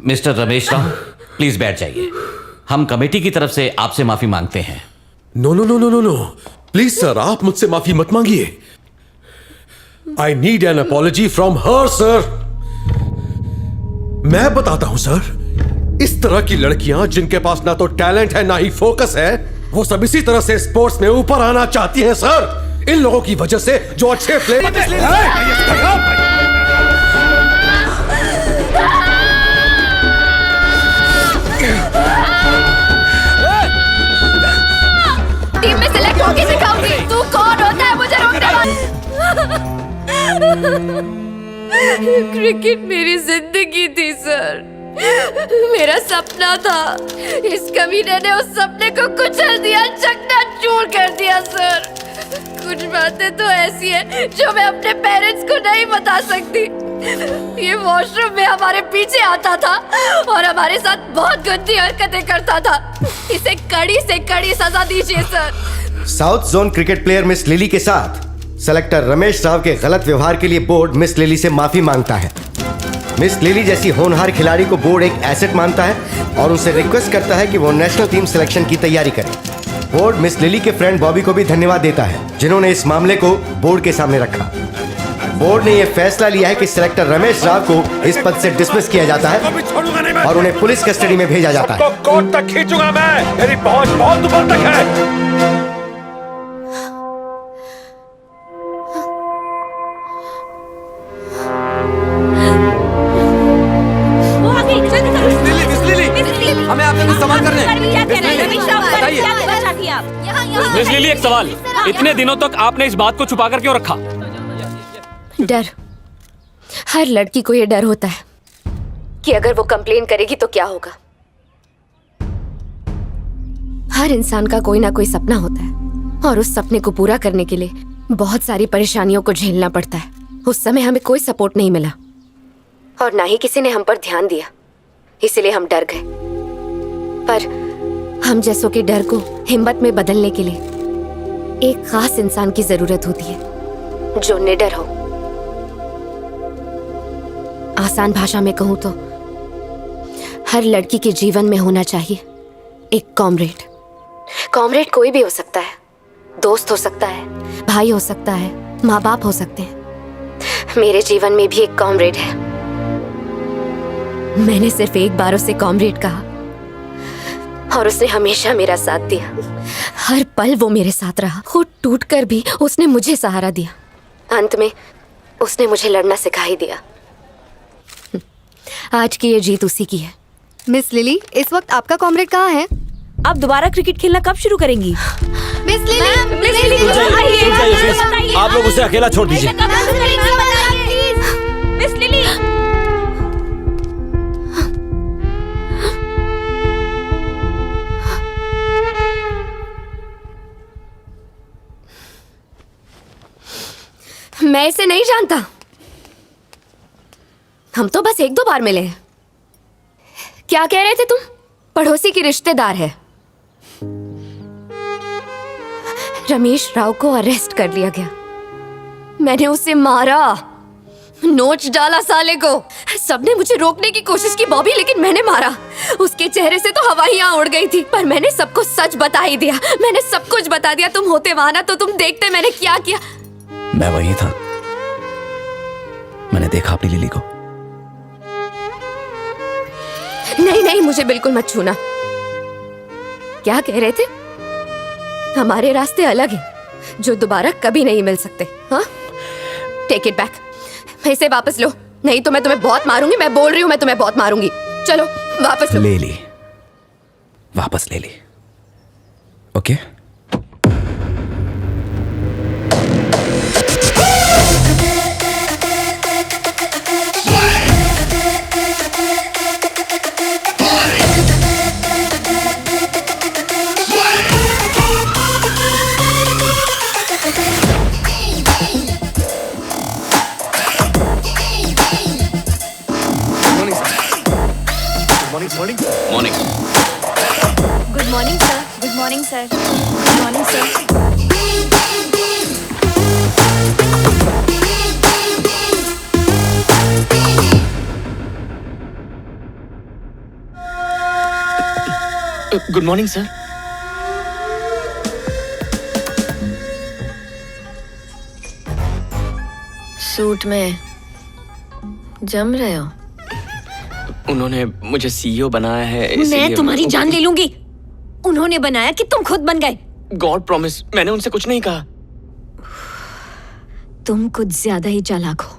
मिस्टर रमेश राव, प्लीज बैठ जाइए। हम कमेटी की तरफ से आपसे माफी मांगते हैं। No no no no no no, please sir, आप मुझसे माफी मत मांगिए। I need an apology from her sir. मैं बताता हूं सर, इस तरह की लड़कियां जिनके पास ना तो टैलेंट है ना ही फोकस है, वो सब इसी तरह से स्पोर्ट्स में ऊपर आना चाहती हैं सर। इन लोगों की वजह से जो अच्छे प्लेयर टीम में सिलेक्ट होके दिखाऊंगी तू कौन होता है मुझे रोकने वाला। क्रिकेट मेरी जिंदगी थी सर, मेरा सपना था। इस कमीने ने उस सपने को कुचल दिया, चकनाचूर कर दिया सर। कुछ बातें तो ऐसी हैं जो मैं अपने पेरेंट्स को नहीं बता सकती। ये वॉशरूम में हमारे पीछे आता था और हमारे साथ बहुत गंदी हरकतें करता था। इसे कड़ी से कड़ी सजा दीजिए sir. South zone cricket player miss lily के साथ सेलेक्टर रमेश राव के गलत व्यवहार के लिए बोर्ड मिस लिली से माफी मांगता है। मिस लिली जैसी होनहार खिलाड़ी को बोर्ड एक एसेट मानता है और उनसे रिक्वेस्ट करता है कि वो नेशनल टीम सिलेक्शन की तैयारी करे। बोर्ड मिस लिली के फ्रेंड बॉबी को भी धन्यवाद देता है जिन्होंने इस मामले को बोर्ड के सामने रखा। बोर्ड ने यह फैसला लिया है कि सेलेक्टर रमेश राव को इस पद से डिसमिस किया जाता है और उन्हें पुलिस कस्टडी में भेजा जाता है। कोर्ट तक खींचूंगा मैं, मेरी पहुंच बहुत ऊपर तक है। हमें आपसे कुछ सवाल करने हैं। मिस लिली, एक सवाल। इतने दिनों तक आपने इस बात को छुपा कर क्यों रखा? डर। हर लड़की को ये डर होता है कि अगर वो कंप्लेन करेगी तो क्या होगा। हर इंसान का कोई ना कोई सपना होता है और उस सपने को पूरा करने के लिए बहुत सारी परेशानियों को झेलना पड़ता है। उस समय हमें कोई सपोर्ट नहीं मिला और ना ही किसी ने हम पर ध्यान दिया, इसलिए हम डर गए। पर हम जैसों के डर को हिम्मत में बदलने के लिए एक खास इंसान की जरूरत होती है जो निडर हो। आसान भाषा में कहूं तो हर लड़की के जीवन में होना चाहिए एक कॉमरेड। कॉमरेड कोई भी हो सकता है, दोस्त हो सकता है, भाई हो सकता है, माँ बाप हो सकते हैं। मेरे जीवन में भी एक कॉमरेड है। मैंने सिर्फ एक बार उसे कॉमरेड कहा और उसने हमेशा मेरा साथ दिया। हर पल वो मेरे साथ रहा। खुद टूटकर भी उसने मुझे सहारा दिया। अंत में उसने मुझे लड़ना सिखा ही दिया। आज की ये जीत उसी की है। मिस लिली, इस वक्त आपका कॉमरेड कहाँ है? आप दोबारा क्रिकेट खेलना कब शुरू करेंगी? Miss lily, miss lily, please आप लोग उसे अकेला छोड़ दीजिए। मिस लिली, मैं इसे नहीं जानता। हम तो बस 1-2 बार मिले हैं। क्या कह रहे थे तुम? पड़ोसी की रिश्तेदार है। रमेश राव को अरेस्ट कर लिया गया। मैंने उसे मारा, नोच डाला साले को। सबने मुझे रोकने की कोशिश की बॉबी, लेकिन मैंने मारा। उसके चेहरे से तो हवाइयां उड़ गई थी, पर मैंने सबको सच बता ही दिया। मैंने सब कुछ बता दिया। तुम होते वहां ना तो तुम देखते मैंने क्या किया। मैं वही था। मैंने देखा अपनी लिली को। नहीं नहीं, मुझे बिल्कुल मत छूना। क्या कह रहे थे? हमारे रास्ते अलग हैं, जो दोबारा कभी नहीं मिल सकते। हाँ, टेक इट बैक। इसे वापस लो, नहीं तो मैं तुम्हें बहुत मारूंगी। मैं बोल रही हूँ, मैं तुम्हें बहुत मारूंगी। चलो वापस लो। ले ली, वापस ले ली। Okay morning. Good morning sir. Good morning sir. Good morning sir. Good morning sir. Suit में जम रहे हो। उन्होंने मुझे सीईओ बनाया है। मैं तुम्हारी जान ले लूंगी। उन्होंने बनाया कि तुम खुद बन गए। गॉड प्रॉमिस, मैंने उनसे कुछ नहीं कहा। तुम कुछ ज्यादा ही चालाक हो।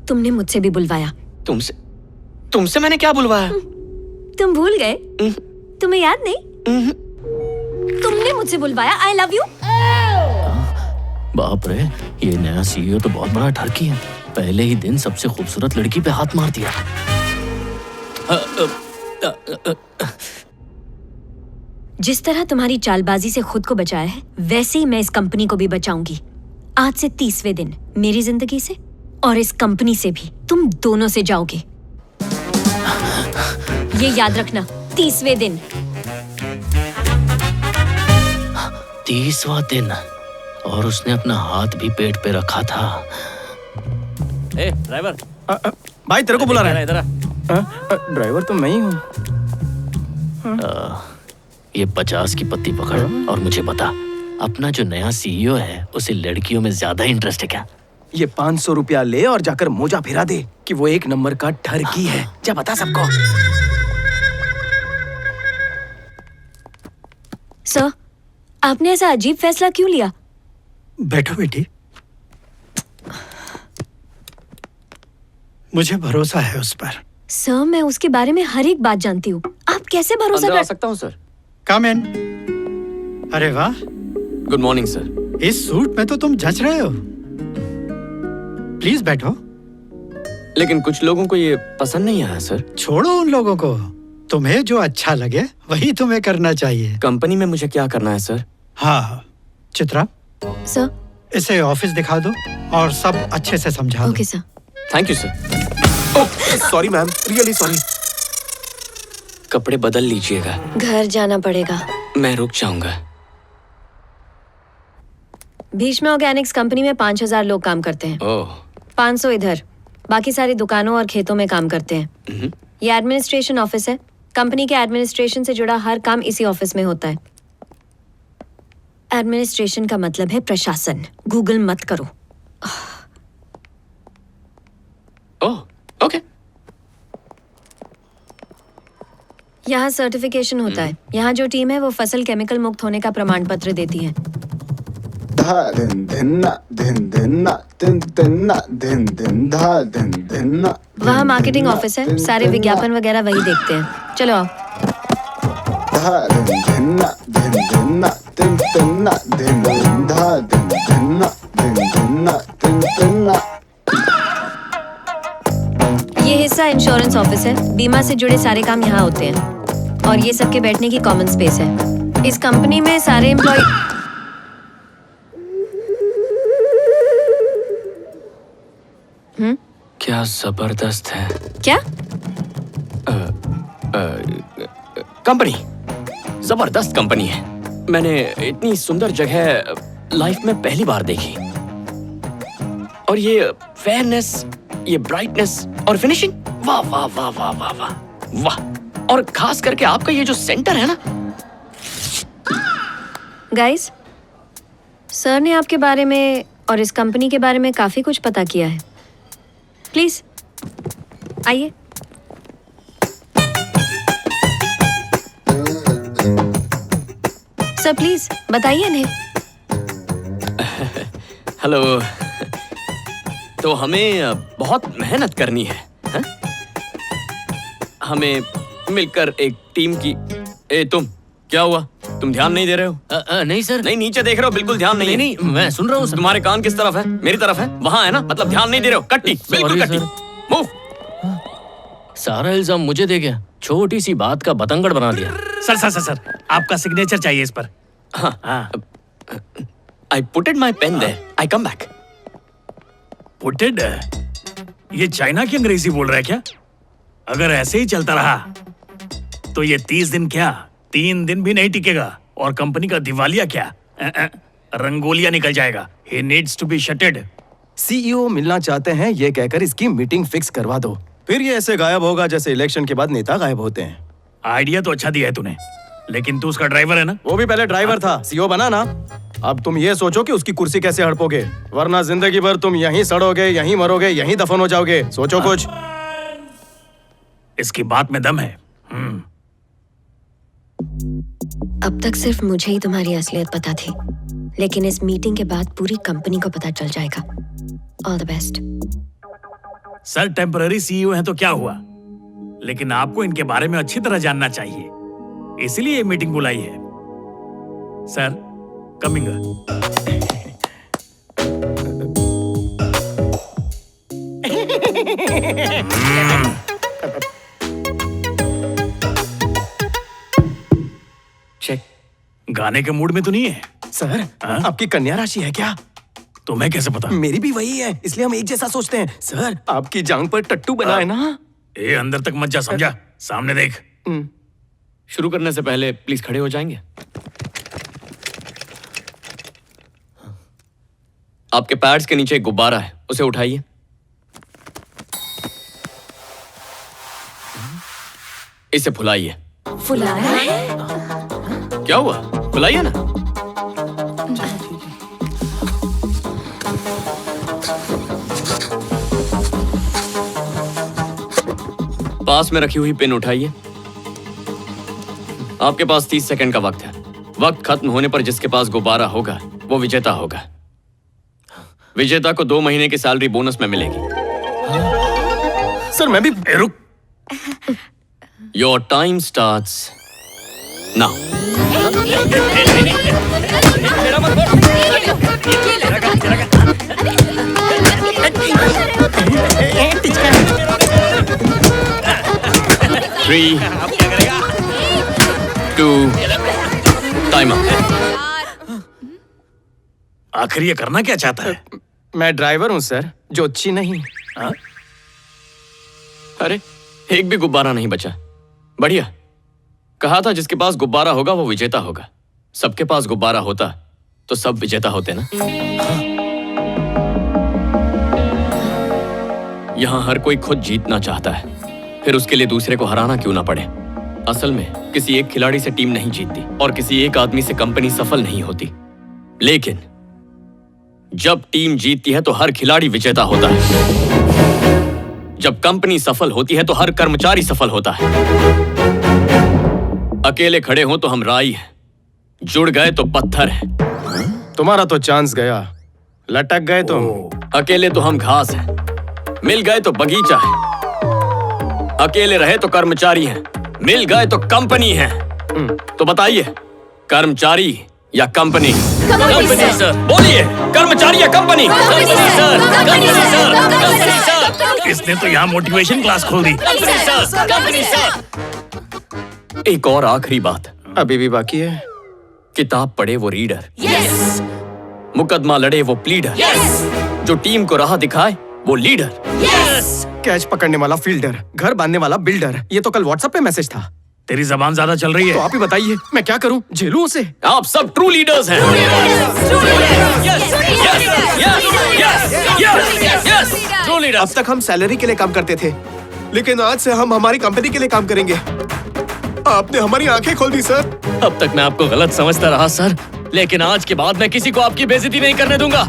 तुमने मुझसे भी बुलवाया। तुमसे मैंने क्या बुलवाया? तुम भूल गए? तुम्हें याद नहीं? तुमने मुझसे बुलवाया। I love you. बाप रे, ये नया सीईओ तो बहुत बड़ा ठरकी है। पहले ही दिन सबसे खूबसूरत लड़की पे हाथ मार दिया। जिस तरह तुम्हारी चालबाजी से खुद को बचाया है, वैसे ही मैं इस कंपनी को भी बचाऊंगी। आज से 30वें दिन मेरी जिंदगी से और इस कंपनी से भी तुम दोनों से जाओगे। ये याद रखना, 30वें दिन। 30वां दिन, और उसने अपना हाथ भी पेट पे रखा था। ए ड्राइवर, भाई तेरे को बुला रहा है। इधर आ। ड्राइवर तो मैं ही हूँ। ये 50 की पत्ती पकड़ और मुझे बता, अपना जो नया सीईओ है उसे लड़कियों में ज्यादा इंटरेस्ट है क्या? ये 500 रुपया ले और जाकर मोजा फिरा दे कि वो 1 नंबर का ठरकी है। जा बता सबको। सर, आपने ऐसा अजीब फैसला क्यों लिया? बैठो बेटी। मुझे भरोसा है उस पर। सर, मैं उसके बारे में हर एक बात जानती हूँ। आप कैसे भरोसा अंदर आ कर सकता हूँ सर? कम इन। अरे वाह, गुड मॉर्निंग सर। इस सूट में तो तुम जच रहे हो। प्लीज बैठो। लेकिन कुछ लोगों को ये पसंद नहीं आया सर। छोड़ो उन लोगों को। तुम्हें जो अच्छा लगे वही तुम्हें करना चाहिए। कंपनी में मुझे क्या करना है सर? हाँ चित्रा, सर, इसे ऑफिस दिखा दो और सब अच्छे से समझा दो। Okay sir. Thank you sir. Sorry ma'am, really sorry. कपड़े बदल लीजिएगा। घर जाना पड़ेगा। मैं रुक जाऊंगा। भीष्म ऑर्गेनिक्स कंपनी में 5000 लोग काम करते हैं। ओह। 500 इधर, बाकी सारी दुकानों और खेतों में काम करते हैं। ये एडमिनिस्ट्रेशन ऑफिस है। कंपनी के एडमिनिस्ट्रेशन से जुड़ा हर काम इसी ऑफिस में होता है। एडमिनिस्ट्रेशन का मतलब है प्रशासन। गूगल मत करो। ओह, ओके। यहाँ सर्टिफिकेशन होता है। यहाँ जो टीम है वो फसल केमिकल मुक्त होने का प्रमाण पत्र देती है। वहाँ मार्केटिंग ऑफिस है, सारे विज्ञापन वगैरह वही देखते हैं। चलो आओ। ये हिस्सा इंश्योरेंस ऑफिस है, बीमा से जुड़े सारे काम यहाँ होते हैं और ये सबके बैठने की कॉमन स्पेस है। इस कंपनी में सारे एम्प्लॉय क्या जबरदस्त है। क्या कंपनी जबरदस्त कंपनी है। मैंने इतनी सुंदर जगह लाइफ में पहली बार देखी। और ये फेयरनेस, ये ब्राइटनेस और फिनिशिंग, वाह वाह वाह वाह वाह वाह वाह। और खास करके आपका ये जो सेंटर है ना। गाइस, सर ने आपके बारे में और इस कंपनी के बारे में काफी कुछ पता किया है। प्लीज आइए। सर प्लीज बताइए इन्हें। हेलो। तो हमें बहुत मेहनत करनी है, हा? हमें मिलकर एक टीम की। तुम क्या हुआ? तुम ध्यान नहीं दे रहे हो? नहीं सर। नहीं, नीचे देख रहे हो? बिल्कुल ध्यान नहीं है। नहीं, मैं सुन रहा हूँ सर। तुम्हारे कान किस तरफ है? मेरी तरफ है? वहाँ है ना? मतलब ध्यान नहीं दे रहे हो? कट्टी, बिल्कुल कट्टी। मूव। सारा इल्जाम मुझे दे गया। छोटी सी बात का बतंगड़ बना दिया। सर सर सर सर, आपका सिग्नेचर चाहिए इस पर। हाँ। I put my pen there. I come back. Putted? ये चाइना की अंग्रेजी बोल रहा है क्या? अगर ऐसे ही चलता रहा तो ये 30 दिन क्या 3 दिन भी नहीं टिकेगा और कंपनी का दिवालिया क्या रंगोलिया निकल जाएगा। He needs to be shuttered. CEO मिलना चाहते हैं ये कहकर इसकी मीटिंग फिक्स करवा दो। फिर ये ऐसे गायब होगा जैसे इलेक्शन के बाद नेता गायब होते हैं। आइडिया तो अच्छा दिया है तूने, लेकिन तू उसका ड्राइवर है ना? वो भी पहले ड्राइवर था, सीईओ बना ना। अब तुम ये सोचो कि उसकी कुर्सी कैसे हड़पोगे, वरना जिंदगी भर तुम यहीं सड़ोगे, यहीं मरोगे, यहीं दफन हो जाओगे। सोचो कुछ। इसकी बात में दम है। अब तक सिर्फ मुझे ही तुम्हारी असलियत पता थी, लेकिन इस मीटिंग के बाद पूरी कंपनी को पता चल जाएगा। All the best. Sir temporary CEO हैं तो क्या हुआ, लेकिन आपको इनके बारे में अच्छी तरह जानना चाहिए, इसलिए ये मीटिंग बुलाई है। Sir coming. चेक। गाने के मूड में तो नहीं है? सर आपकी कन्या राशि है क्या? तुम्हें कैसे पता? मेरी भी वही है, इसलिए हम एक जैसा सोचते हैं। सर आपकी जांग पर टट्टू बना है ना। ए अंदर तक मत जा, समझा? सामने देख। शुरू करने से पहले प्लीज खड़े हो जाएंगे। आपके पैड्स के नीचे एक गुब्बारा है, उसे उठाइए। इसे फुलाइए। फुलाना है? क्या हुआ? फुलाइए ना। पास में रखी हुई पेन उठाइए। आपके पास 30 सेकंड का वक्त है। वक्त खत्म होने पर जिसके पास गुब्बारा होगा वो विजेता होगा। विजेता को 2 महीने की सैलरी बोनस में मिलेगी। सर मैं भी रुक। Your time starts now. 3, 2, time up. आखिर ये करना क्या चाहता है? मैं ड्राइवर हूँ सर, ज्योतिषी नहीं। अरे एक भी गुब्बारा नहीं बचा। बढ़िया। कहा था जिसके पास गुब्बारा होगा वो विजेता होगा। सबके पास गुब्बारा होता तो सब विजेता होते ना। यहाँ हर कोई खुद जीतना चाहता है, फिर उसके लिए दूसरे को हराना क्यों ना पड़े। असल में किसी एक खिलाड़ी से टीम नहीं जीतती और किसी एक आदमी से कंपनी सफल नहीं होती, लेकिन जब टीम जीतती है तो हर खिलाड़ी विजेता होता है। जब कंपनी सफल होती है तो हर कर्मचारी सफल होता है। अकेले खड़े हो तो हम राई हैं, जुड़ गए तो पत्थर हैं। तुम्हारा तो चांस गया, लटक गए तुम। अकेले तो हम घास हैं, मिल गए तो बगीचा है। अकेले रहे तो कर्मचारी हैं, मिल गए तो कंपनी है। तो बताइए, कर्मचारी या कंपनी? Company sir. बोलिए, कर्मचारी या company? Company sir, company sir, company sir. इसने तो यहाँ मोटिवेशन क्लास खोल दी। Company sir, company sir. एक और आखिरी बात अभी भी बाकी है। किताब पढ़े वो रीडर, मुकदमा लड़े वो प्लीडर, जो टीम को राह दिखाए वो लीडर। कैच पकड़ने वाला फील्डर, घर बांधने वाला बिल्डर। ये तो कल व्हाट्सएप पे मैसेज था। तेरी जबान ज्यादा चल रही है। तो आप ही बताइए, मैं क्या करूं? झेलूं उसे? आप सब ट्रू लीडर्स हैं। True leaders. अब तक हम सैलरी के लिए काम करते थे, लेकिन आज से हम हमारी कंपनी के लिए काम करेंगे। आपने हमारी आंखें खोल दी सर। अब तक मैं आपको गलत समझता रहा सर, लेकिन आज के बाद मैं किसी को आपकी बेइज्जती नहीं करने दूंगा।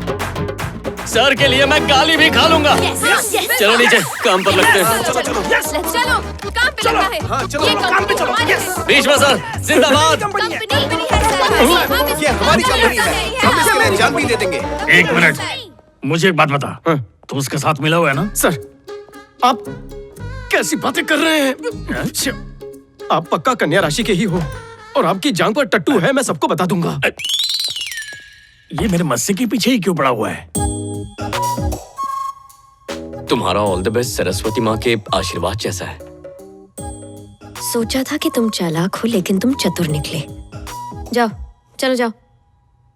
सर के लिए मैं गाली भी खा लूंगा। चलो नीचे काम पर लगते हैं। चलो काम पे लगना है। ये काम पे चलो। भीष्म सर जिंदाबाद। ये हमारी कंपनी है, हम इसके लिए जान भी दे देंगे। एक मिनट, मुझे एक बात बता, तू उसके साथ मिला हुआ है ना? सर, आप कैसी बातें कर रहे हैं? आप पक्का कन्या राशि के ही हो और आपकी जांग पर टट्टू है, मैं सबको बता दूंगा। ये मेरे मस्से के पीछे ही क्यों पड़ा हुआ है? तुम्हारा ऑल द बेस्ट सरस्वती माँ के आशीर्वाद जैसा है। सोचा था कि तुम चालाक हो, लेकिन तुम चतुर निकले। जाओ, चलो जाओ।